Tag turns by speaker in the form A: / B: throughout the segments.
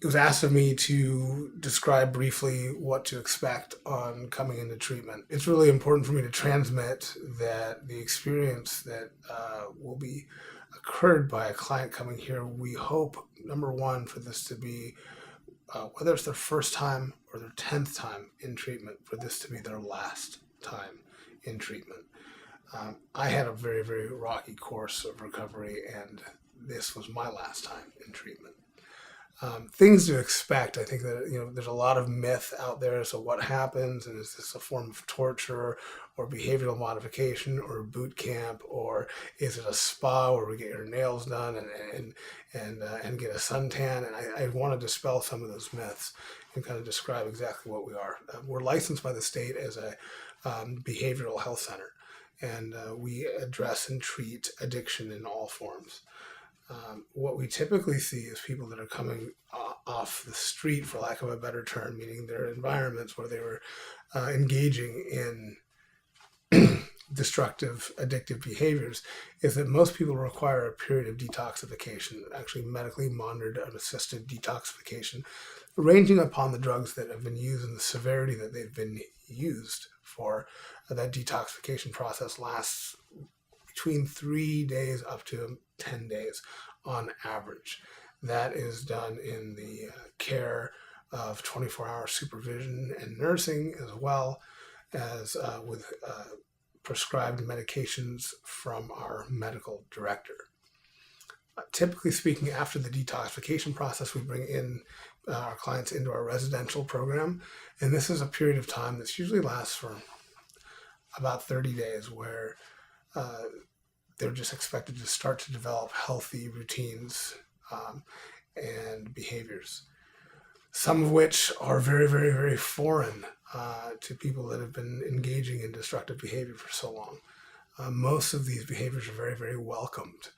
A: it was asked of me to describe briefly what to expect on coming into treatment. It's really important for me to transmit that the experience that will be occurred by a client coming here, we hope, number one, for this to be, whether it's their first time or their 10th time in treatment, for this to be their last time in treatment. I had a very, very rocky course of recovery, and this was my last time in treatment. Things to expect. I think that there's a lot of myth out there. So what happens, and is this a form of torture or behavioral modification or boot camp, or is it a spa where we get your nails done and get a suntan? And I want to dispel some of those myths and kind of describe exactly what we are. We're licensed by the state as a behavioral health center, and we address and treat addiction in all forms. What we typically see is people that are coming off the street, for lack of a better term, meaning their environments where they were engaging in destructive, addictive behaviors, is that most people require a period of detoxification, actually medically monitored and assisted detoxification, ranging upon the drugs that have been used and the severity that they've been used for. That detoxification process lasts between 3 days up to 10 days on average. That is done in the care of 24-hour supervision and nursing, as well as with prescribed medications from our medical director. Typically speaking, after the detoxification process, we bring in our clients into our residential program, and this is a period of time that usually lasts for about 30 days, where they're just expected to start to develop healthy routines and behaviors, some of which are very, very, very foreign to people that have been engaging in destructive behavior for so long. Most of these behaviors are very, very welcomed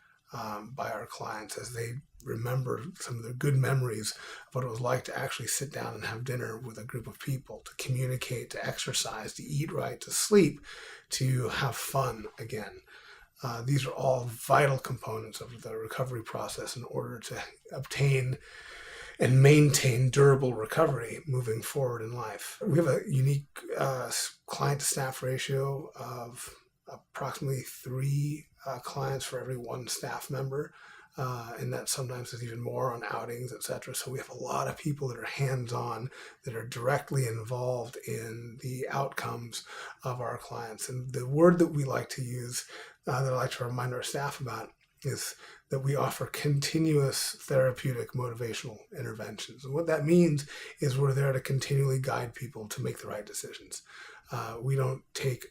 A: by our clients as they remember some of the good memories of what it was like to actually sit down and have dinner with a group of people, to communicate, to exercise, to eat right, to sleep, to have fun again. These are all vital components of the recovery process in order to obtain and maintain durable recovery moving forward in life. We have a unique client-to-staff ratio of approximately 3 clients for every 1 staff member, and that sometimes is even more on outings, etc. So we have a lot of people that are hands-on, that are directly involved in the outcomes of our clients. And the word that we like to use, that I like to remind our staff about, is that we offer continuous therapeutic motivational interventions. And what that means is we're there to continually guide people to make the right decisions. We don't take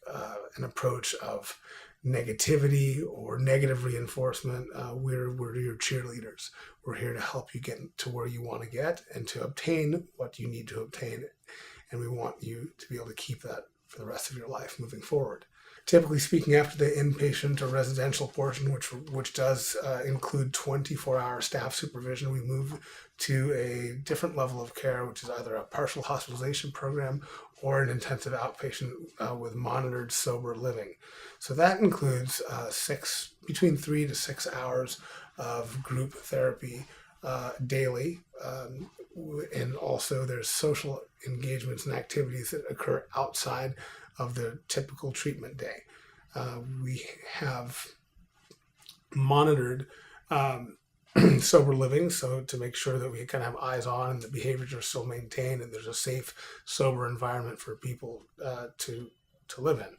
A: an approach of negativity or negative reinforcement. We're your cheerleaders. We're here to help you get to where you want to get and to obtain what you need to obtain. And we want you to be able to keep that for the rest of your life moving forward. Typically speaking, after the inpatient or residential portion, which does include 24-hour staff supervision, we move to a different level of care, which is either a partial hospitalization program or an intensive outpatient with monitored sober living. So that includes between 3 to 6 hours of group therapy daily, and also there's social engagements and activities that occur outside of the typical treatment day. We have monitored sober living, so to make sure that we kind of have eyes on and the behaviors are still maintained and there's a safe, sober environment for people to live in.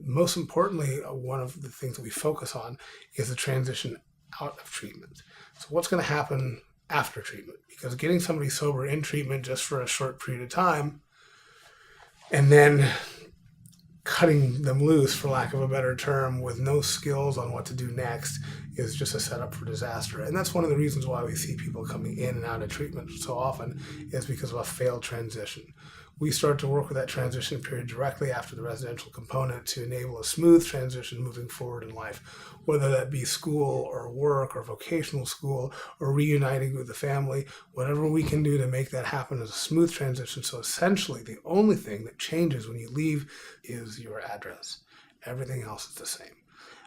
A: Most importantly, one of the things that we focus on is the transition out of treatment. So what's going to happen after treatment? Because getting somebody sober in treatment just for a short period of time and then cutting them loose, for lack of a better term, with no skills on what to do next is just a setup for disaster. And that's one of the reasons why we see people coming in and out of treatment so often, is because of a failed transition. We start to work with that transition period directly after the residential component to enable a smooth transition moving forward in life, whether that be school or work or vocational school or reuniting with the family, whatever we can do to make that happen as a smooth transition. So essentially, the only thing that changes when you leave is your address. Everything else is the same.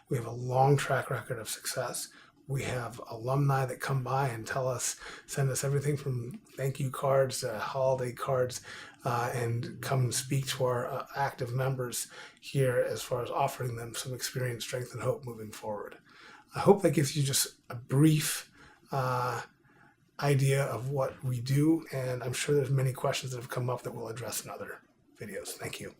A: We have a long track record of success. We have alumni that come by and send us everything from thank you cards to holiday cards, and come speak to our active members here as far as offering them some experience, strength, and hope moving forward. I hope that gives you just a brief idea of what we do, and I'm sure there's many questions that have come up that we'll address in other videos. Thank you.